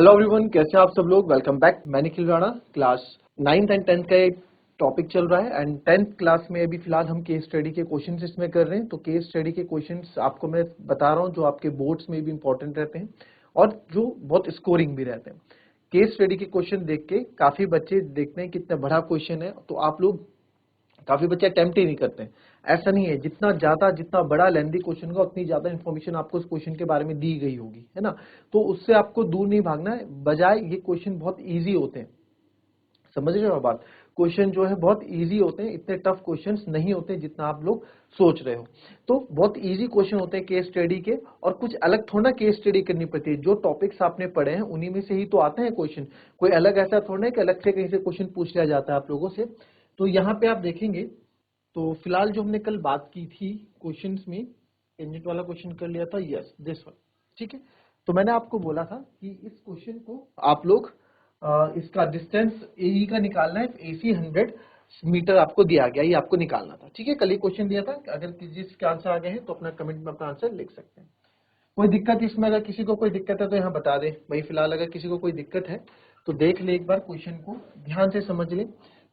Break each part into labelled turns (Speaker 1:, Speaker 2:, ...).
Speaker 1: Hello everyone, कैसे हैं आप सब लोग। Welcome back. मैं Nikhil Rana. Class 9th and 10th का एक टॉपिक चल रहा है एंड 10th क्लास में अभी फिलहाल हम केस स्टडी के क्वेश्चंस इसमें कर रहे हैं। तो केस स्टडी के क्वेश्चंस आपको मैं बता रहा हूं जो आपके बोर्ड्स में भी इंपॉर्टेंट रहते हैं और जो बहुत स्कोरिंग भी रहते हैं। केस स्टडी के क्वेश्चन देख के काफी बच्चे देखते हैं कितना बड़ा क्वेश्चन है, तो आप लोग काफी बच्चे अटेम्प्ट ही नहीं करते हैं। ऐसा नहीं है, जितना बड़ा लेंथी क्वेश्चन का उतनी ज्यादा इन्फॉर्मेशन आपको उस क्वेश्चन के बारे में दी गई होगी, है ना। तो उससे आपको दूर नहीं भागना है, बजाय ये क्वेश्चन बहुत इजी होते हैं। समझ रहे हो बात। क्वेश्चन जो है बहुत इजी होते हैं, इतने टफ क्वेश्चंस नहीं होते जितना आप लोग सोच रहे हो। तो बहुत इजी क्वेश्चन होते हैं केस स्टडी के, और कुछ अलग थोड़ा केस स्टडी करनी पड़ती है। जो टॉपिक्स आपने पढ़े हैं उन्हीं में से ही तो आते हैं क्वेश्चन। कोई अलग ऐसा थोड़ा है कि अलग से कहीं से क्वेश्चन पूछ लिया जाता है आप लोगों से। तो यहाँ पे आप देखेंगे, तो फिलहाल जो हमने कल बात की थी क्वेश्चंस में, टेंजेंट वाला क्वेश्चन कर लिया था, यस दिस वन, ठीक है। तो मैंने आपको बोला था कि इस क्वेश्चन को आप लोग इसका डिस्टेंस एई का निकालना है। एसी 100 मीटर आपको दिया गया, ये आपको निकालना था, ठीक है। कल ही क्वेश्चन दिया था। अगर जिसके आंसर आ गए हैं तो अपना कमेंट में अपना आंसर लिख सकते हैं। कोई दिक्कत इसमें, अगर किसी को कोई दिक्कत है तो यहाँ बता दे भाई। फिलहाल अगर किसी को कोई दिक्कत है तो देख ले, एक बार क्वेश्चन को ध्यान से समझ ले।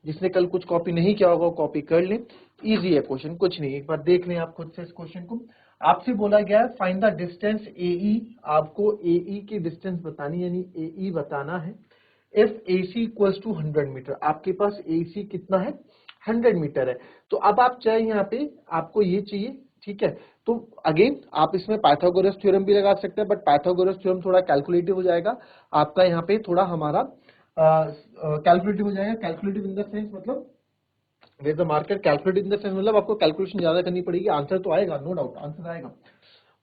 Speaker 1: जिसने कल कुछ कॉपी नहीं किया होगा वो कॉपी कर ले। इजी है क्वेश्चन, कुछ नहीं, एक बार देख लें आप खुद से इस क्वेश्चन को। आपसे बोला गया है फाइंड द डिस्टेंस एई। आपको एई की डिस्टेंस बतानी, यानी एई बताना है। If AC equals to 100 metre, आपके पास AC कितना है, 100 मीटर है। तो अब आप चाहे यहाँ पे आपको ये चाहिए, ठीक है। तो अगेन आप इसमें पाइथागोरस थ्योरम भी लगा सकते हैं, बट पाइथागोरस थ्योरम थोड़ा कैलकुलेटिव हो जाएगा आपका। यहाँ पे थोड़ा हमारा कैलकुलेटिव हो जाएगा। कैलकुलेटिव इन द सेंस मतलब where the marker, calculative in the sense मतलब आपको कैलकुलेशन ज्यादा करनी पड़ेगी। आंसर तो आएगा, नो डाउट आंसर आएगा,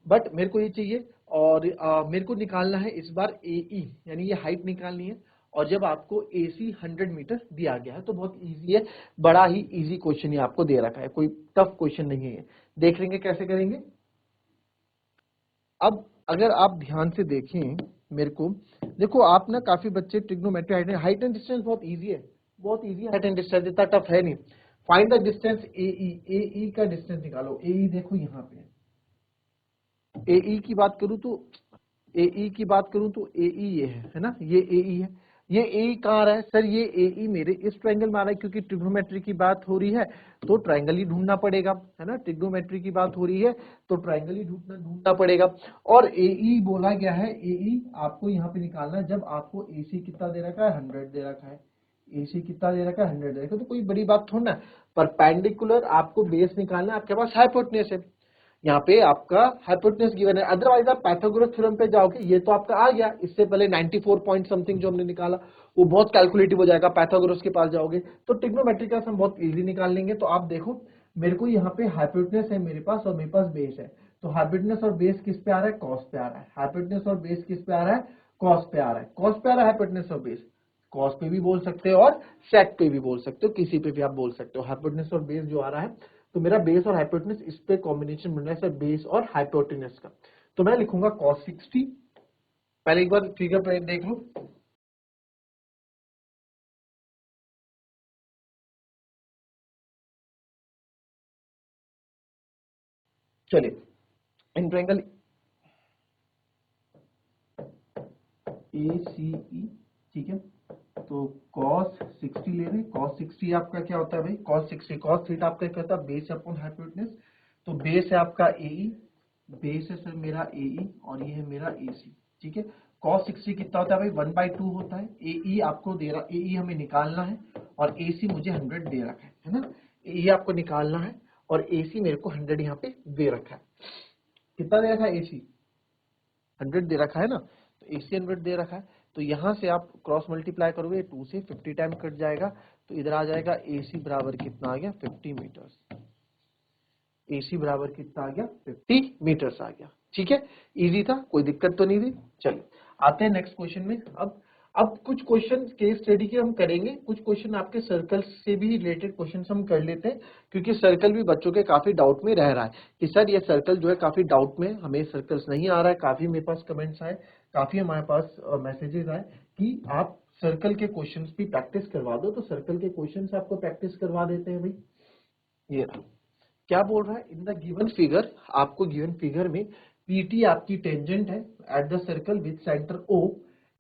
Speaker 1: बट मेरे को ये चाहिए। और मेरे को निकालना है इस बार एई, यानी ये हाइट निकालनी है। और जब आपको AC 100 मीटर दिया गया है तो बहुत इजी है, बड़ा ही इजी क्वेश्चन ये आपको दे रखा है, कोई टफ क्वेश्चन नहीं है। देख लेंगे कैसे करेंगे। अब अगर आप ध्यान से देखें मेरे को, देखो आप ना काफी बच्चे ट्रिग्नोमेट्री हाइट एंड डिस्टेंस बहुत इजी है, बहुत इजी हाइट एंड डिस्टेंस, इतना टफ है नहीं। फाइंड द डिस्टेंस एई, एई का डिस्टेंस निकालो। एई देखो यहाँ पे, एई की बात करूं तो एई ये है ना, ये एई है। ये एई कहाँ आ रहा है सर, ये एई मेरे इस ट्रायंगल में आ रहा है, क्योंकि ट्रिग्नोमेट्री की बात हो रही है तो ट्रायंगल ही ढूंढना पड़ेगा, है ना। ट्रिग्नोमेट्री की बात हो रही है तो ट्रायंगल ही ढूंढना पड़ेगा। और एई बोला गया है, एई आपको यहाँ पे निकालना है जब आपको एसी कितना दे रखा है, 100 दे रखा है। एसी कितना दे रखा है, 100 दे रखा है, तो कोई बड़ी बात थोड़ा ना। परपेंडिकुलर आपको बेस निकालना है, आपके पास हाइपोटेन्यूज है, यहाँ पे आपका हाइपोटेन्यूज गिवन है। अदरवाइज आप पाइथागोरस थ्योरम पे जाओगे, ये तो आपका आ गया। इससे पहले 94 पॉइंट समथिंग जो हमने निकाला वो बहुत कैलकुलेटिव हो जाएगा। पाइथागोरस के पास जाओगे तो ट्रिग्नोमेट्री का हम बहुत इजीली निकाल लेंगे। तो आप देखो, मेरे को यहाँ पे हाइपोटेन्यूज है मेरे पास, और मेरे पास बेस है। तो हाइपोटेन्यूज और बेस किस पे आ रहा है, कॉस पे आ रहा है। हाइपोटेन्यूज और बेस किस पे आ रहा है, कॉस पे आ रहा है। कॉस पे आ रहा है हाइपोटेन्यूज और बेस, कॉस पे भी बोल सकते हो और सेक पे भी बोल सकते हो, किसी पे भी आप बोल सकते हो। हाइपोटेन्यूज और बेस जो आ रहा है, तो मेरा बेस और हाइपोटेन्यूज इस पे कॉम्बिनेशन बन रहा है सर, बेस और हाइपोटेन्यूज का। तो मैं लिखूंगा cos 60। पहले एक बार फिगर पे देख लो। चलिए, इन ट्रायंगल ACE, ठीक है। तो cos 60 ले रहे हैं। cos 60 आपका क्या होता है भाई, cos 60 cos थीटा आपका क्या होता है, बेस अपॉन हाइपोटेन्यूज। तो बेस है आपका AE, बेस है सर मेरा AE, और ये है मेरा AC, ठीक है। cos 60 कितना होता है भाई, 1/2 होता है। AE आपको दे रहा, AE हमें निकालना है, और AC मुझे 100 दे रखा है ना। AE आपको निकालना है और AC मेरे को 100 यहाँ पे दे रखा है। कितना दे रखा है, AC 100 दे रखा है ना, तो AC 100 दे रखा है। तो यहां से आप क्रॉस मल्टीप्लाई करोगे, 2 से 50 टाइम कट जाएगा, तो इधर आ जाएगा AC बराबर कितना आ गया, 50 मीटर्स। AC बराबर कितना आ गया, 50 मीटर्स आ गया, ठीक है। इजी था, कोई दिक्कत तो नहीं थी। चलिए आते हैं नेक्स्ट क्वेश्चन में। अब कुछ क्वेश्चन केस स्टडी के हम करेंगे, कुछ क्वेश्चन आपके सर्कल से भी रिलेटेड क्वेश्चन हम कर लेते हैं, क्योंकि सर्कल भी बच्चों के काफी डाउट में रह रहा है कि सर ये सर्कल जो है काफी डाउट में, हमें सर्कल्स नहीं आ रहा है। काफी मेरे पास कमेंट्स आए, काफी हमारे पास मैसेजेस आए कि आप सर्कल के क्वेश्चंस भी प्रैक्टिस करवा दो। तो सर्कल के क्वेश्चंस आपको प्रैक्टिस करवा देते हैं भाई। ये रहा। क्या बोल रहा है, इन द गिवन फिगर, आपको गिवन फिगर में PT आपकी टेंजेंट है at the circle with centre O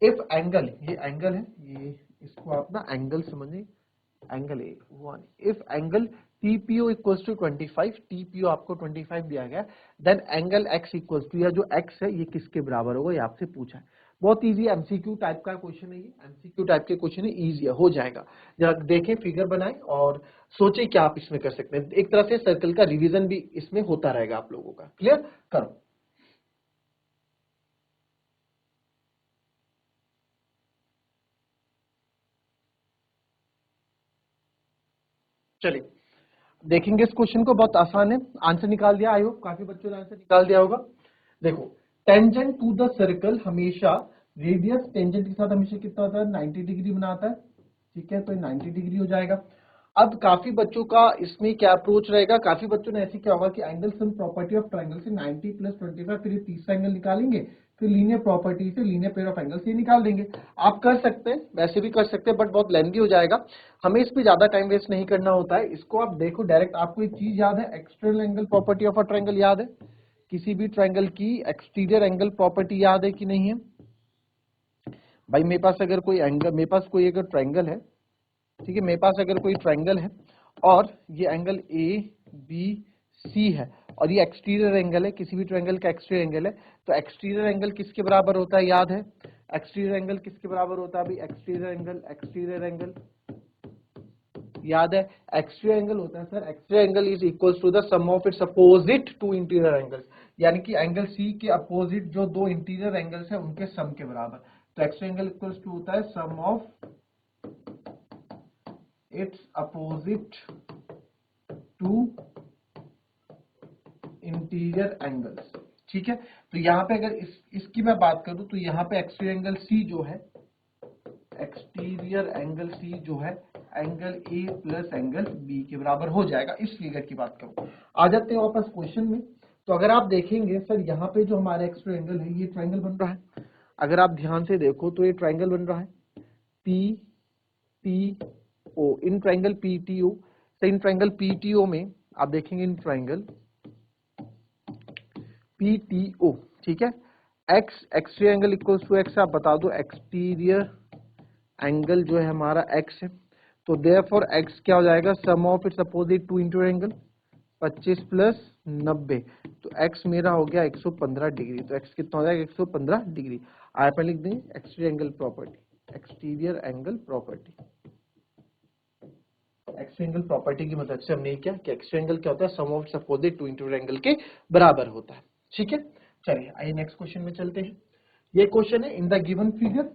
Speaker 1: if angle, ये एंगल है, ये इसको आप ना एंगल समझिए, angle A one, if angle TPO equals to 25, TPO आपको 25 दिया गया, then angle x equals to, या जो x है ये किसके बराबर होगा, ये आपसे पूछा है। बहुत इजी एमसीक्यू टाइप का क्वेश्चन है, ये एमसीक्यू टाइप के क्वेश्चन है, इजी है, हो जाएगा। जरा देखें, फिगर बनाएं और सोचें क्या आप इसमें कर सकते हैं। एक तरह से सर्कल का रिवीजन भी इसमें होता रहेगा आप लोगों का। क्लियर करो। चलिए देखेंगे इस क्वेश्चन को, बहुत आसान है। आंसर निकाल दिया, आई होप काफी बच्चों ने आंसर निकाल दिया होगा। देखो, टेंजेंट टू द सर्कल हमेशा, रेडियस टेंजेंट के साथ हमेशा कितना होता है, 90 डिग्री बनाता है। ठीक है, तो 90 डिग्री हो जाएगा। अब काफी बच्चों का इसमें क्या अप्रोच रहेगा, काफी बच्चों ने ऐसे क्या होगा कि angle sum property of triangle से 90 प्लस 25, फिर ये तीसरा एंगल निकालेंगे, फिर लीनियर प्रॉपर्टी से लीनियर पेयर ऑफ एंगल से निकाल देंगे। आप कर सकते हैं, वैसे भी कर सकते हैं, बट बहुत लेंथी हो जाएगा, हमें इस पे ज्यादा टाइम वेस्ट नहीं करना होता है। इसको आप देखो डायरेक्ट, आपको एक चीज याद है, external angle property of a triangle याद है, किसी भी ट्रायंगल की एक्सटीरियर एंगल प्रॉपर्टी याद है कि नहीं है भाई? मेरे पास अगर कोई एंगल, मेरे पास कोई अगर ट्रायंगल है, ठीक है, मेरे पास अगर कोई ट्रायंगल है और ये एंगल ए बी सी है और ये एक्सटीरियर एंगल है, किसी भी ट्रायंगल का एक्सटीरियर एंगल है, तो एक्सटीरियर एंगल किसके बराबर होता है, याद है? एक्सटीरियर एंगल किसके बराबर होता है भाई? एक्सटीरियर एंगल याद है? एक्सटीरियर एंगल होता है sir, exterior angle is equals to the sum of its opposite to interior angles, यानी कि एंगल सी के अपोजिट जो दो इंटीरियर एंगल्स है उनके सम के बराबर। तो एक्सटीरियर एंगल इक्वल्स टू होता है sum of its opposite to interior angles. ठीक है, तो यहां पे अगर इसकी मैं बात करूं तो यहां पे एक्सटीरियर एंगल सी जो है, एक्सटीरियर एंगल सी जो है angle A plus angle B के बराबर हो जाएगा। इस फिगर की बात करूं, आ जाते हैं वापस क्वेश्चन में। तो अगर आप देखेंगे सर, यहाँ पे जो हमारा एक्सटीरियर एंगल है, ये ट्रायंगल बन रहा है, अगर आप ध्यान से देखो तो ये ट्रायंगल बन रहा है P T O, in triangle PTO. तो इन ट्रायंगल पीटीओ में आप देखेंगे, इन ट्रायंगल पीटीओ, ठीक है, x exterior angle equals to x, आप बता दो एक्सटीरियर एंगल जो है हमारा एक्स है, तो देयरफॉर एक्स क्या हो जाएगा, sum of its opposite to interior angle, 25 plus 90, तो एक्स मेरा हो गया 115 डिग्री। तो एक्स कितना हो जाएगा, 115 डिग्री। आप लिख देंगे exterior angle property, exterior angle property, exterior angle property की मदद से हमने क्या कि एक्सटीरियर एंगल क्या होता है, sum of its opposite to interior angle के बराबर होता है। ठीक है, चलिए आइए नेक्स्ट क्वेश्चन में चलते हैं। ये क्वेश्चन है, in the given figure,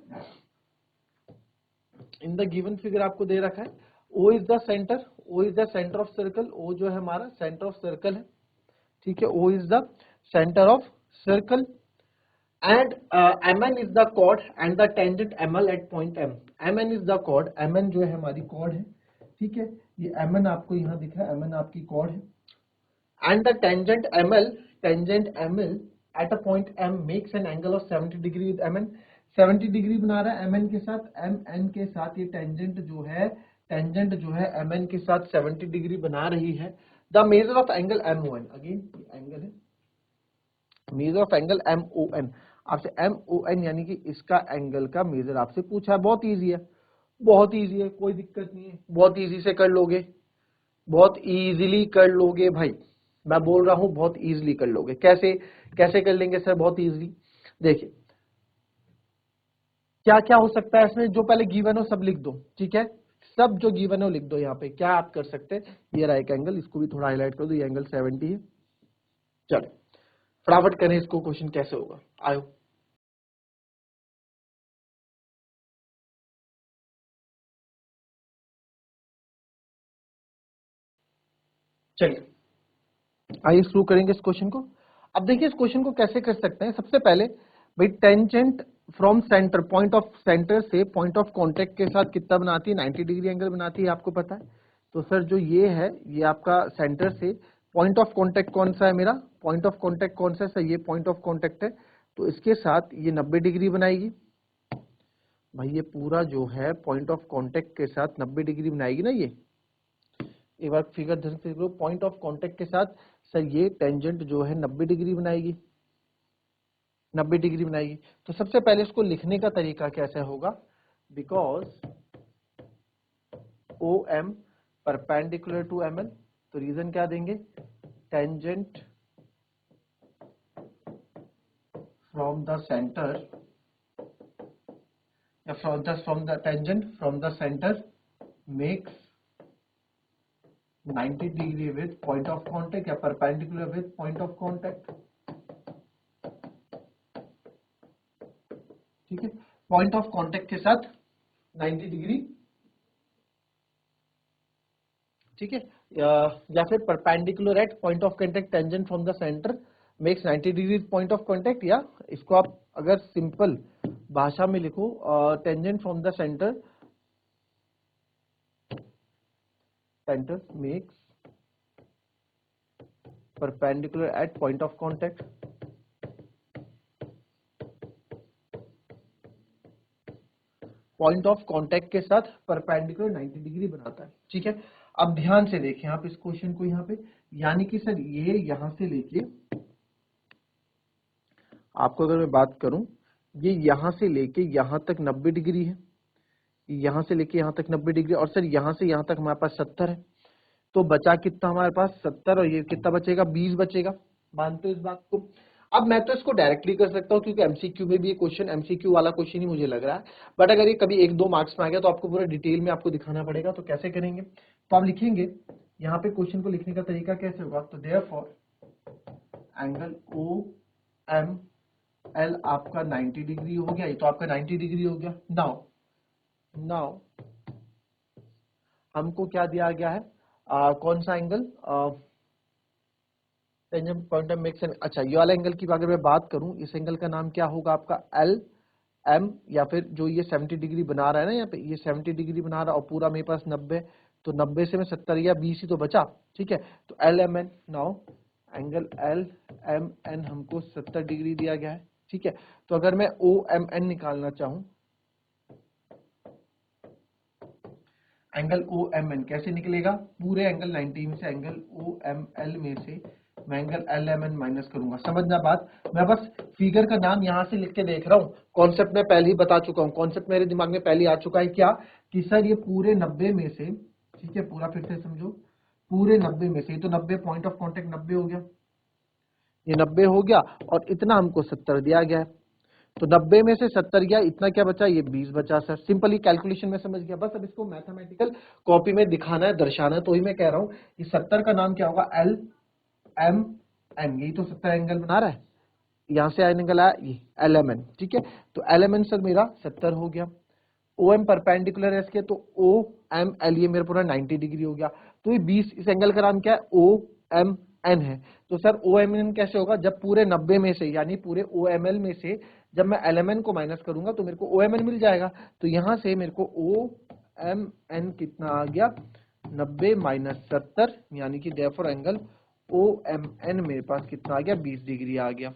Speaker 1: in the given figure आपको दे रखा है O is the centre, O is the centre of circle, O जो है हमारा सेंटर ऑफ सर्कल है। ठीक है, O is the centre of circle and MN is the chord and the tangent ML at point M। MN is the chord, MN जो है हमारी cord है। ठीक है, ये MN आपको यहाँ दिख रहा है, MN आपकी कॉर्ड है and the tangent ML at a point M makes an angle of 70 degree with MN। 70 degree बना रहा है MN के साथ, MN के साथ ये टेंजेंट जो है MN के साथ 70 डिग्री बना रही है। The measure of angle MON, again angle है, मेजर ऑफ एंगल MON, आपसे MON यानी कि इसका एंगल का मेजर आपसे पूछा है। बहुत इजी है, बहुत इजी है, कोई दिक्कत नहीं है, बहुत इजी से कर लोगे, बहुत इजीली कर लोगे भाई, मैं बोल रहा हूं बहुत इजीली कर लोगे। कैसे कैसे कर लेंगे सर बहुत इजीली? देखिए क्या क्या हो सकता है इसमें, जो पहले गिवन हो सब लिख दो। ठीक है, सब जो गिवन हो लिख दो। यहाँ पे क्या आप कर सकते हैं, ये रहा एक एंगल, इसको भी थोड़ा हाईलाइट कर दो, ये एंगल 70 है। चलो फटाफट करें इसको, क्वेश्चन कैसे होगा आयो। चलिए आइए शुरू करेंगे इस क्वेश्चन को। अब देखिए इस क्वेश्चन को कैसे कर सकते हैं। सबसे पहले भाई tangent from centre, point of centre से पॉइंट ऑफ कांटेक्ट के साथ कितना बनाती है, 90 डिग्री एंगल बनाती है, आपको पता है। तो सर जो ये है, ये आपका सेंटर से पॉइंट ऑफ कांटेक्ट कौन सा है मेरा, पॉइंट ऑफ कांटेक्ट कौन सा है सर, ये पॉइंट ऑफ कांटेक्ट है, तो इसके साथ ये 90 डिग्री बनाएगी। भाई ये पूरा जो है पॉइंट ऑफ कांटेक्ट के साथ 90 डिग्री बनाएगी ना। ये एक बार फिगर ध्यान से देखो, पॉइंट ऑफ कांटेक्ट के साथ सर ये टेंजेंट जो है 90 डिग्री बनाएगी। 90 डिग्री बनाएगी। तो सबसे पहले इसको लिखने का तरीका कैसे होगा, because O M perpendicular to M L, तो रीजन क्या देंगे, टेंजेंट फ्रॉम द सेंटर या from the tangent from the centre makes 90 degree with point of contact या perpendicular with point of contact. ठीक है, पॉइंट ऑफ कांटेक्ट के साथ 90 degree, ठीक है, या फिर perpendicular eight point of contact tangent from the centre makes 90 degree point of contact, या इसको आप अगर सिंपल भाषा में लिखो, tangent from the centre makes perpendicular eight point of contact. Point of contact के साथ परपेंडिकुलर 90 डिग्री बनाता है। ठीक है, अब ध्यान से देखें आप इस क्वेश्चन को यहाँ पे, यानी कि सर ये यहां से लेके, आपको अगर मैं बात करूं, ये यहां से लेके यहां तक 90 डिग्री है, यहां से लेके यहां तक 90 डिग्री, और सर यहां से यहां तक हमारे पास 70 है, तो बचा कितना हमारे पास 70, और ये कितना बचेगा 20 बचेगा। मानते हो इस बात को? अब मैं तो इसको डायरेक्टली कर सकता हूँ क्योंकि एमसीक्यू में भी ये क्वेश्चन एमसीक्यू वाला क्वेश्चन ही मुझे लग रहा है, बट अगर ये कभी 1-2 मार्क्स में आ गया तो आपको पूरा डिटेल में आपको दिखाना पड़ेगा। तो कैसे करेंगे, तो आप लिखेंगे यहाँ पे, क्वेश्चन को लिखने का तरीका कैसे होगा, तो therefore angle O M L आपका 90 डिग्री हो गया, ये तो आपका 90 डिग्री हो गया। नाउ हमको क्या दिया गया है, कौन सा angle, tangent point of makes, अच्छा ये वाला एंगल की अगर मैं बात करूं, इस एंगल का नाम क्या होगा आपका एल एम, या फिर जो ये 70 डिग्री बना रहा है ना, यहाँ पे ये 70 डिग्री बना रहा है और पूरा मेरे पास 90, तो 90 से मैं 70 या 20 ही तो बचा। ठीक है, तो L M N, now angle L M N हमको 70 डिग्री दिया गया है। ठीक है, तो अगर मैं ओ एम एन निकालना चाहूं, एंगल ओ एम एन कैसे निकलेगा, पूरे एंगल 90 में से एंगल ओ एम एल में से मैं angle L M N minus करूंगा। समझना बात, मैं बस फिगर का नाम यहां से लिख के देख रहा हूं, कॉन्सेप्ट मैं पहले ही बता चुका हूं, कॉन्सेप्ट मेरे दिमाग में पहले आ चुका है क्या, कि सर ये पूरे 90 में से, ठीक है पूरा फिर से समझो, पूरे 90 में से, तो 90 पॉइंट ऑफ कॉन्टेक्ट 90 हो गया, ये 90 हो गया, और इतना हमको 70 दिया गया है, तो 90 में से 70 गया, इतना क्या बचा, ये 20 बचा। सर सिंपली कैलकुलेशन में समझ गया, बस अब इसको मैथमेटिकल कॉपी में दिखाना है, दर्शाना है, तो ही मैं कह रहा हूं कि 70 का नाम क्या होगा, एल एम एन, यही तो 70 एंगल बना रहा है, यहां से एंगल आया ये एल एम एन। ठीक है, तो एल एम एन सर मेरा 70 हो गया, ओ एम परपेंडिकुलर है इसके, तो ओ एम एल ये मेरा पूरा 90 डिग्री हो गया, तो ये 20, इस एंगल का नाम क्या है, ओ एम एन है। तो सर ओ एम एन कैसे होगा, जब पूरे 90 में से, यानी पूरे ओ एम एल में से जब मैं एल एम एन को माइनस करूंगा तो मेरे को ओ एम एन मिल जाएगा, तो यहां से मेरे को ओ एम एन कितना आ गया, 90 माइनस 70, यानी कि therefore angle O M N मेरे पास कितना आ गया, 20 डिग्री आ गया।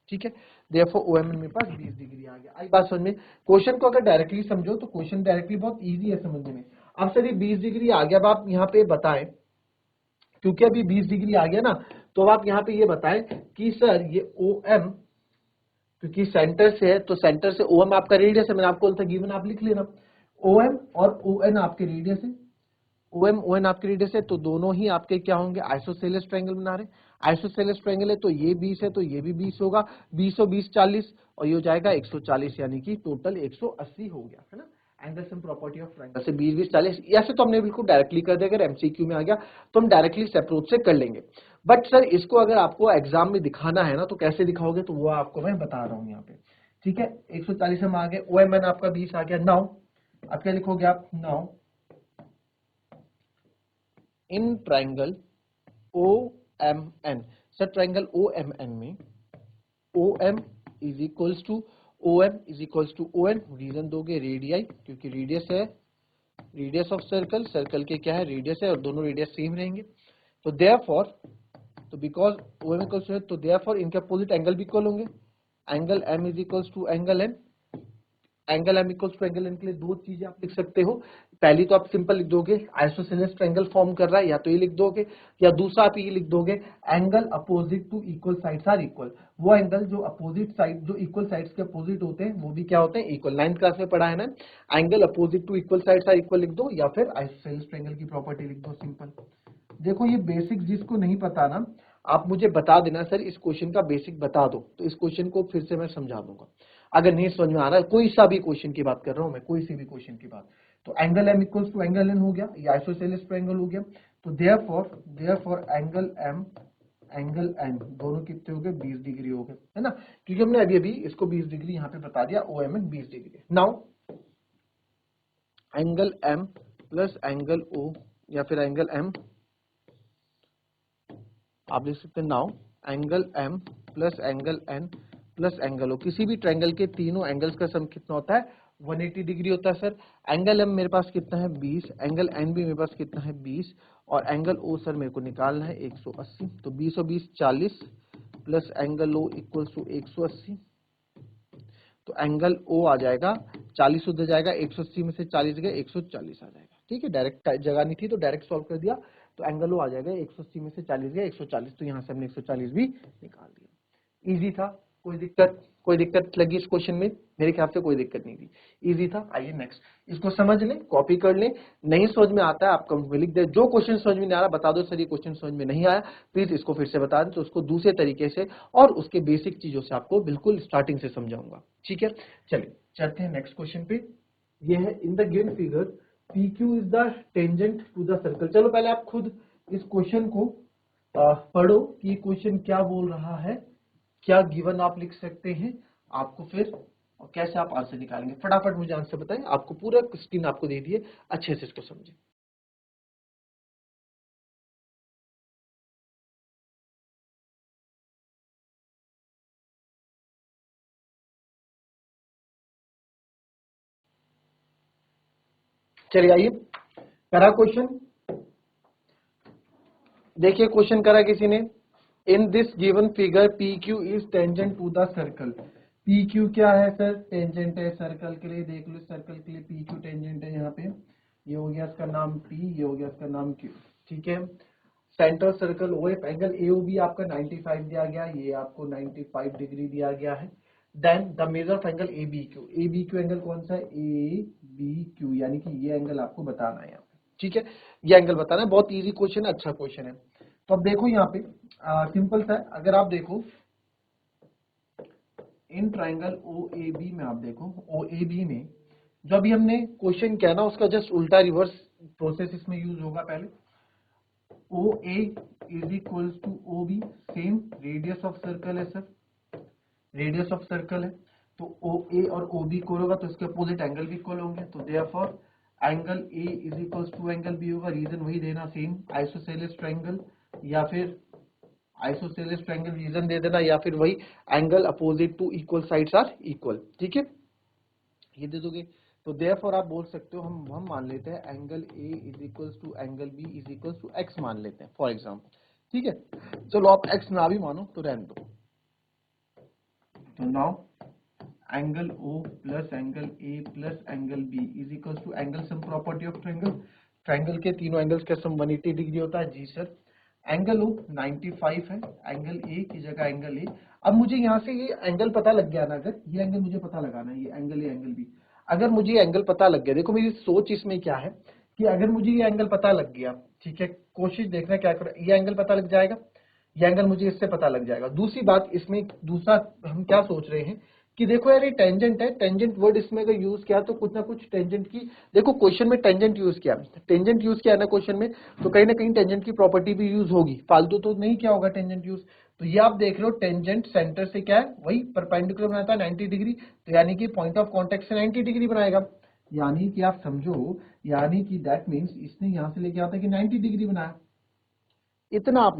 Speaker 1: ठीक है, देयरफॉर ओ एम एन मेरे पास 20 डिग्री आ गया। आई बात समझ में? क्वेश्चन को अगर डायरेक्टली समझो तो क्वेश्चन डायरेक्टली बहुत इजी है समझने में। अब सर ये 20 डिग्री आ गया, अब आप यहाँ पे बताएं, क्योंकि अभी 20 डिग्री आ गया ना, तो आप यहाँ पे ये बताएं कि सर ये ओ एम, क्योंकि सेंटर से है तो सेंटर से ओ एम आपका रेडियस है, मैंने आपको बोला था गिवन, आप लिख लेना, ओ एम और ओ एन आपके रेडियस है, ओ एम ओ एन आपके रेडियस है, तो दोनों ही आपके क्या होंगे, आइसोसेलेस ट्रायंगल बना रहे हैं। आइसोसेलेस ट्रायंगल है तो ये 20 है तो ये भी 20 होगा, 20 और 20 40, और ये हो जाएगा 140, यानी कि टोटल 180 हो गया, है ना। Angle sum property of triangle से 20 20 40, ऐसे तो हमने बिल्कुल डायरेक्टली कर दिया, अगर एमसीक्यू में आ गया तो हम डायरेक्टली इस अप्रोच से कर लेंगे। बट सर इसको अगर आपको एग्जाम में दिखाना है ना, तो कैसे दिखाओगे, तो वो आपको मैं बता रहा हूँ यहाँ पे। ठीक है, 140 हम आ गए, ओ एम एन आपका 20 आ गया। नाउ अब क्या लिखोगे आप, now in triangle O M N, sir triangle O M N में O M is equals to O M is equals to O N, reason दोगे रेडियाई, क्योंकि रेडियस है, रेडियस ऑफ सर्कल, सर्कल के क्या है रेडियस है, और दोनों रेडियस सेम रहेंगे, तो देयरफॉर, तो because O M equals to, तो देयरफॉर इनके अपोजिट एंगल भी इक्वल होंगे, angle M is equals to angle N, angle M equals to angle N के लिए दो चीजें आप लिख सकते हो। पहली तो आप सिंपल लिख दोगे आइसोसेलेस ट्रायंगल फॉर्म कर रहा है, या तो ये लिख दोगे, या दूसरा आप ये लिख दोगे angle opposite to equal sides are equal. वो एंगल जो अपोजिट साइड, जो इक्वल साइड्स के अपोजिट होते हैं वो भी क्या होते हैं, इक्वल। 9th क्लास में पढ़ा है ना, angle opposite to equal sides are equal लिख दो, या फिर आइसोसेलेस ट्रायंगल की प्रॉपर्टी लिख दो, सिंपल। देखो ये बेसिक जिसको नहीं पता ना, आप मुझे बता देना सर इस क्वेश्चन का बेसिक बता दो, तो इस क्वेश्चन को फिर से मैं समझा दूंगा। अगर नहीं समझ में आ रहा है, कोई सा भी क्वेश्चन की बात कर रहा हूं मैं, कोई सी भी क्वेश्चन की बात, तो angle M equals to angle N हो गया, ये आइसोसेलेस ट्रायंगल हो गया। तो therefore angle M angle N दोनों कितने हो गए, 20 डिग्री हो गए, है ना, क्योंकि हमने अभी इसको 20 डिग्री यहाँ पे बता दिया, O M N 20 degree. Now angle M plus angle O, या फिर एंगल एम आप लिख सकते हैं, now angle M plus angle N plus angle O, किसी भी ट्रायंगल के तीनों एंगल्स का सम कितना होता है, 180 डिग्री होता है सर। एंगल एम मेरे पास कितना है 20, एंगल एन भी मेरे पास कितना है 20, और एंगल ओ सर मेरे को निकालना है 180। तो 20 और 20 40 plus angle O equals to 180। तो एंगल ओ आ जाएगा 40 उधर जाएगा, 180 में से 40 गए 140 आ जाएगा। ठीक है, डायरेक्ट जगह नहीं थी तो डायरेक्ट सॉल्व कर दिया, तो एंगल ओ आ जाएगा 180 में से 40 गए 140, तो यहाँ से हमने 140 भी निकाल दिया। इजी था, कोई दिक्कत लगी इस क्वेश्चन में, मेरे ख्याल से कोई दिक्कत नहीं थी, इजी था। आइए नेक्स्ट, इसको समझ लें, कॉपी कर लें, नहीं समझ में आता है आप कमेंट में लिख दे, जो क्वेश्चन समझ में नहीं आ रहा बता दो सर ये क्वेश्चन समझ में नहीं आया, प्लीज इसको फिर से बता दें, तो उसको दूसरे तरीके से और उसके बेसिक चीजों से आपको बिल्कुल स्टार्टिंग से समझाऊंगा। ठीक है, चलिए चलते हैं नेक्स्ट क्वेश्चन पे। ये है in the given figure P Q is the tangent to the circle. चलो पहले आप खुद इस क्वेश्चन को पढ़ो कि ये क्वेश्चन क्या बोल रहा है, क्या गिवन आप लिख सकते हैं, आपको फिर और कैसे आप आंसर निकालेंगे, फटाफट मुझे आंसर बताएं। आपको पूरा स्क्रीन आपको दे दिए, अच्छे से इसको समझें। चलिए आइए, करा क्वेश्चन, देखिए क्वेश्चन करा किसी ने, in this given figure P Q is tangent to the circle. P Q क्या है सर, टेंजेंट है सर्कल के लिए, देख लो सर्कल के लिए पी क्यू टेंजेंट है, यहाँ पे ये हो गया इसका नाम पी, ये हो गया इसका नाम क्यू। ठीक है, centre circle O F, angle A O B आपका 95 दिया गया, ये आपको 95 डिग्री दिया गया है। Then the measure of angle A B Q, A B Q angle कौन सा है, ए बी क्यू, यानी कि ये एंगल आपको बताना है यहाँ पे। ठीक है, ये एंगल बताना है, बहुत इजी क्वेश्चन है, अच्छा क्वेश्चन है। तो अब देखो यहाँ पे सिंपल सा है, अगर आप देखो in triangle O A B में, आप देखो ओ ए बी में जो अभी हमने क्वेश्चन किया ना, उसका जस्ट उल्टा रिवर्स प्रोसेस इसमें यूज होगा। पहले O A is equals to O B, same radius of circle है सर, रेडियस ऑफ सर्कल है, तो ओ ए और ओ बी इक्वल होगा तो इसके अपोजिट एंगल भी इक्वल होंगे, तो therefore angle A is equals to angle B होगा, रीजन वही देना सेम आइसोसेलेस ट्रायंगल, या फिर आइसोसेलेस ट्रायंगल रीजन दे देना, या फिर वही angle opposite to equal sides are equal. ठीक है, ये दे दोगे, तो देयरफॉर आप बोल सकते हो, हम मान लेते हैं angle A is equals to angle B is equals to x मान लेते हैं फॉर एग्जांपल। ठीक है, चलो आप एक्स ना भी मानो तो रहने दो। तो now angle O plus angle A plus angle B is equals to angle sum property of triangle, triangle के तीनों एंगल्स का सम 180 डिग्री होता है। जी सर, एंगल ओ 95 है, एंगल ए की जगह एंगल ए। अब मुझे यहाँ से ये एंगल पता लग गया ना, अगर ये एंगल मुझे पता लगाना है, ये एंगल ए एंगल बी, अगर मुझे ये एंगल पता लग गया, देखो मेरी सोच इसमें क्या है कि अगर मुझे ये एंगल पता लग गया, ठीक है, कोशिश देखना क्या करो, ये एंगल पता लग जाएगा, ये एंगल मुझे इससे पता लग जाएगा। दूसरी बात इसमें, दूसरा हम क्या सोच रहे हैं कि देखो यार ये टेंजेंट है, टेंजेंट वर्ड इसमें अगर यूज किया तो कुछ ना कुछ टेंजेंट की, देखो क्वेश्चन में टेंजेंट यूज किया, टेंजेंट यूज किया ना क्वेश्चन में, तो कहीं ना कहीं टेंजेंट की प्रॉपर्टी भी यूज होगी, फालतू तो नहीं क्या होगा टेंजेंट यूज। तो ये आप देख रहे हो टेंजेंट सेंटर से क्या है, वही परपेंडिकुलर बनाता है 90 डिग्री, तो यानी कि पॉइंट ऑफ कॉन्टेक्ट से 90 डिग्री बनाएगा, यानी कि आप समझो, यानी कि दैट मीन्स इसने यहां से लेके आता है कि 90 डिग्री बनाया। इतना आप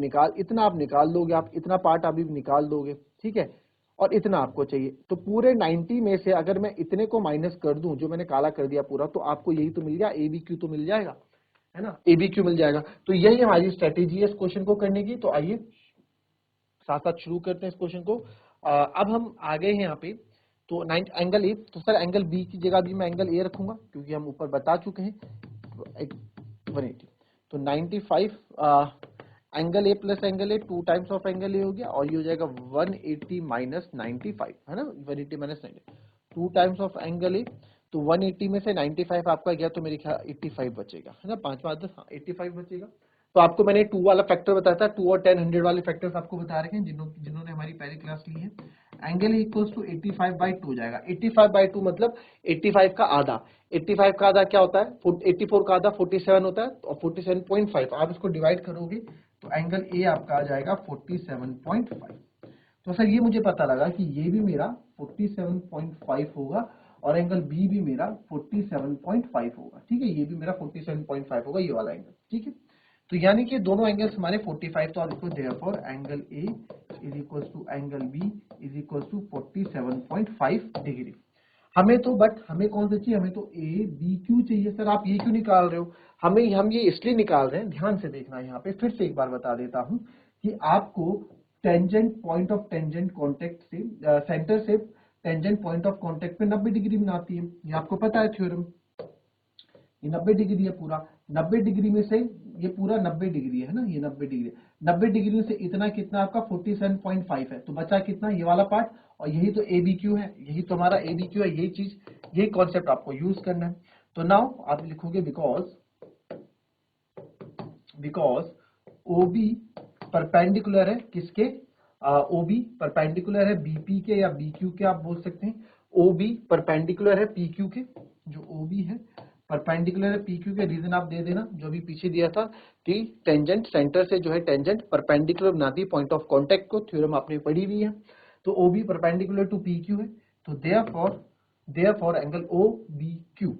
Speaker 1: निकाल दोगे, आप इतना पार्ट अभी निकाल दोगे, ठीक है, और इतना आपको चाहिए, तो पूरे 90 में से अगर मैं इतने को माइनस कर दूं, जो मैंने काला कर दिया पूरा, तो आपको यही तो मिल गया, ए बी क्यू तो मिल जाएगा, है ना, ए बी क्यू मिल जाएगा। तो यही हमारी स्ट्रेटेजी है इस क्वेश्चन को करने की। तो आइए साथ साथ शुरू करते हैं इस क्वेश्चन को। अब हम आ गए हैं यहाँ पे तो 9 एंगल ए, तो सर एंगल बी की जगह भी मैं एंगल ए रखूंगा क्योंकि हम ऊपर बता चुके हैं 180। तो 95 angle A plus angle A 2 times of angle ए हो गया और ये हो जाएगा 180 माइनस 95 है ना, 180 माइनस 90 2 टाइम्स ऑफ एंगल ए। तो 180 में से 95 आपका गया तो मेरे ख्याल 85 बचेगा है ना, 5 5 10 85 बचेगा। तो आपको मैंने 2 वाला फैक्टर बताया था, 2 और 10 100 वाले फैक्टर्स आपको बता रखे हैं जिन्होंने हमारी पहली क्लास ली है। एंगल इक्वल्स टू 85/2 हो जाएगा। 85/2 मतलब 85 का आधा। 85 का आधा क्या होता है, 84 का आधा 47 होता है और 47.5 आप इसको डिवाइड करोगे तो एंगल ए आपका आ जाएगा 47.5। तो सर ये मुझे पता लगा कि ये भी मेरा 47.5 होगा और एंगल बी भी मेरा 47.5 होगा। ठीक है, ये भी मेरा 47.5 होगा, ये वाला एंगल। ठीक है, तो यानी कि दोनों एंगल्स हमारे 45। तो आप इसको therefore angle A is equal to angle B is equal to 47.5 degree. हमें कौन सा चाहिए, हमें तो ए बी क्यू चाहिए। सर आप ये क्यों निकाल रहे हो, हम ये इसलिए निकाल रहे हैं, ध्यान से देखना। यहाँ पे फिर से एक बार बता देता हूं कि आपको tangent point of tangent contact से सेंटर से टेंजेंट पॉइंट ऑफ कॉन्टेक्ट पे 90 डिग्री बनाती है, ये आपको पता है थ्योरम। ये 90 डिग्री है पूरा, 90 डिग्री में से ये पूरा 90 डिग्री है ना, ये 90 डिग्री, 90 डिग्री में से इतना कितना आपका 47.5 है। तो बचा कितना, ये वाला पार्ट, और यही तो ए बी क्यू है, यही तो हमारा ए बी क्यू है। यही चीज, यही कॉन्सेप्ट आपको यूज करना है। तो नाउ आप लिखोगे बिकॉज ओ बी परपेंडिकुलर है किसके, ओ बी परपेंडिकुलर है बीपी के या बी क्यू के, आप बोल सकते हैं। ओ बी परपेंडिकुलर है पी क्यू के, जो ओ बी है परपेंडिकुलर है पी क्यू के। रीजन आप दे देना जो भी पीछे दिया था कि टेंजेंट सेंटर से जो है टेंजेंट परपेंडिकुलर बनाती है पॉइंट ऑफ कांटेक्ट को, थ्योरम आपने पढ़ी हुई है। तो O B perpendicular to P Q है, तो therefore angle O B Q,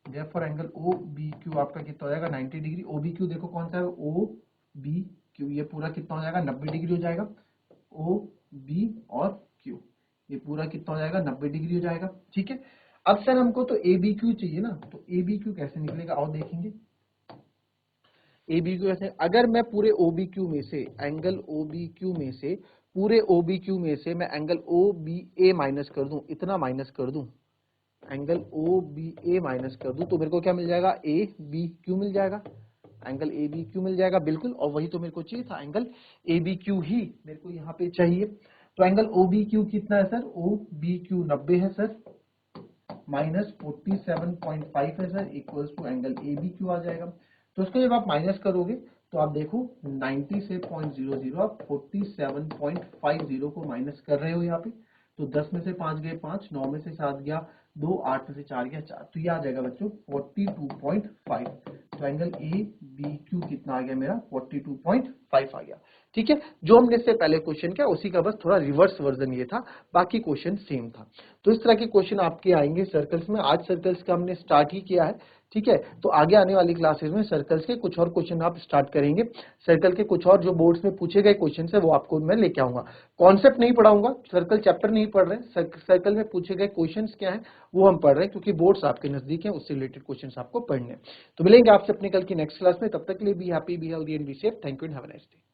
Speaker 1: therefore angle O B Q आपका कितना हो जाएगा 90 डिग्री। ओ बी क्यू देखो कौन सा है, ओ बी क्यू, ये पूरा कितना हो जाएगा 90 डिग्री हो जाएगा। ओ बी और क्यू ये पूरा कितना हो जाएगा 90 डिग्री हो जाएगा। ठीक है, अब सर हमको तो ए बी क्यू चाहिए ना, तो ए बी क्यू कैसे निकलेगा आओ देखेंगे। ए बी क्यू ऐसे, अगर मैं पूरे ओ बी क्यू में से एंगल ओ बी क्यू में से पूरे ओ बी क्यू में से मैं एंगल ओ बी ए माइनस कर दूं, इतना माइनस कर दूं, एंगल ओ बी ए माइनस कर दूं, तो मेरे को क्या मिल जाएगा, ए बी क्यू मिल जाएगा, एंगल ए बी क्यू मिल जाएगा बिल्कुल। और वही तो मेरे को चाहिए था, एंगल ए बी क्यू ही मेरे को यहाँ पे चाहिए। तो एंगल ओ बी क्यू कितना है सर, ओ बी क्यू 90 है सर, माइनस 47.5 है sir, equals to angle A B Q आ जाएगा। तो इसको जब आप माइनस करोगे तो आप देखो 90 से 0.00 आप 47.50 को माइनस कर रहे हो यहाँ पे। तो 10 में से 5 गए 5, 9 में से 7 गया 2, 8 में से 4 गया 4, तो ये आ जाएगा बच्चों 42.5। तो एंगल ए बी क्यू कितना आ गया मेरा 42.5 आ गया। ठीक है, जो हमने इससे पहले क्वेश्चन किया उसी का बस थोड़ा रिवर्स वर्जन ये था, बाकी क्वेश्चन सेम था। तो इस तरह के क्वेश्चन आपके आएंगे सर्कल्स में। आज सर्कल्स का हमने स्टार्ट ही किया है। ठीक है, तो आगे आने वाली क्लासेस में सर्कल्स के कुछ और क्वेश्चन आप स्टार्ट करेंगे। सर्कल के कुछ और जो बोर्ड्स में पूछे गए क्वेश्चन है वो आपको मैं लेके आऊंगा। कॉन्सेप्ट नहीं पढ़ाऊंगा, सर्कल चैप्टर नहीं पढ़ रहे, सर्कल में पूछे गए क्वेश्चंस क्या हैं वो हम पढ़ रहे हैं, क्योंकि बोर्ड्स आपके नजदीक हैं, उससे रिलेटेड क्वेश्चंस आपको पढ़ने हैं। तो मिलेंगे आपसे अपने कल की नेक्स्ट क्लास में, तब तक के लिए be happy, be healthy and be safe. Thank you and have a nice day.